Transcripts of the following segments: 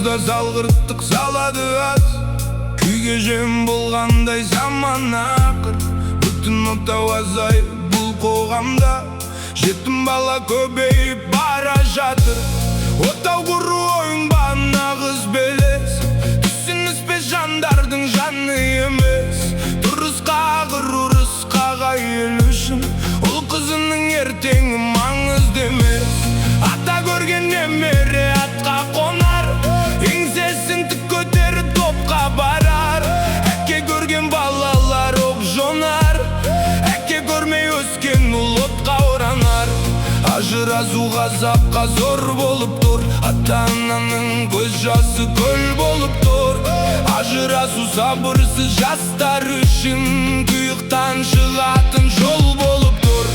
Санамызда салғырттық салады аз, күйге жем болғандай заман ақыр. Бүтін отау азайып бұл қоғамда, жетім бала көбейіп бара жатыр. Отау құру ойын ба нағыз белес, түсініспес жандардың жаны емес. Дұрыс қағыр ұрыс қағайыл үшін, ұл қызының ертеңі маңызды емес. Ата көрген немере атқа қонар, еңсесін тік көтеріп топқа барар. Әке көрген балалар оқ жонар, әке көрмей өскен ұл отқа оранар. Ажырасу ғазапқа зор болып тұр, ата-ананың көз жасы көл болып тұр. Ажырасу сабырсыз жастар үшін тұйықтан шығатын жол болып тұр.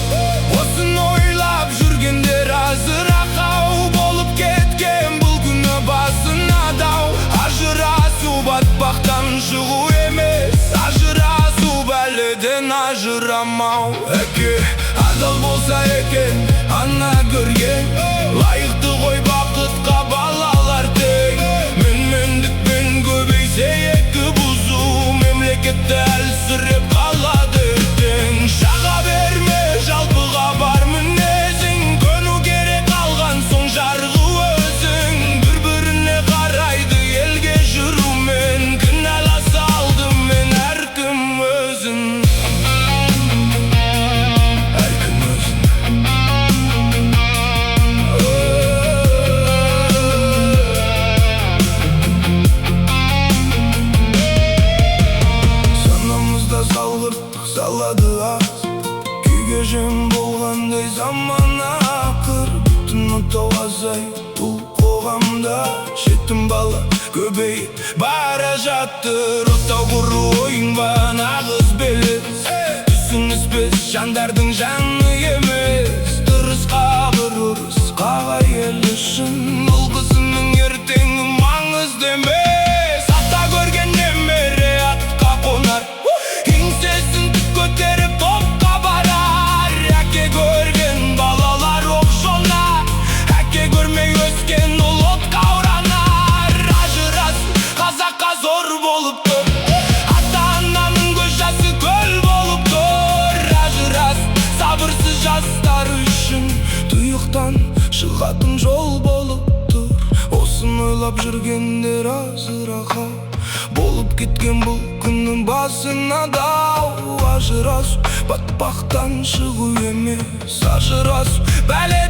Осын ойлап жүргендер азыр ақау болып кеткен, бұл күні басына дау. Ажырасу батпақтан шығу емес, ажырасу бәледен ажырамау. Әке адал болса екен, ана көрген, лайықты ғой бақытқа балалар тең. Менмендікпен көбейсе екі бұзу, мемлекетті әлсіреп қалады ертең. Шаға берме жалпыға бар мінезің, көну керек алған соң жарғы өзің. Бір-біріне қарайды елге жүрумен, кінәласа алдымен әркім өзін. Салады аз, күйге жем болғандай заман ақыр. Бүтін отау азайып бұл қоғамда, жетім бала көбейіп бара жатыр. Отау құру ойын ба нағыз белес, түсініспес жандардың жаны емес. Дұрыс қағыр ұрыс қағайыл үшін, ұл қызының ертеңі маңызды емес. Ата көрген немере атқа қонар, еңсесін көтеріп топқа барар. Әке көрген балалар оқ жонар, әке көрмей өскен ұл отқа оранар. Ажырасу қазаққа зор болып тұр, ата-ананың көз жасы көл болып тұр. Ажырасу сабырсыз жастар үшін тұйықтан шығатын жол болып тұр. Осын ойлап жүргендер азыр ақау болып кеткен, бұл күннің басына дау. Ажырасу батпақтан шығу емес, ажырасу бәле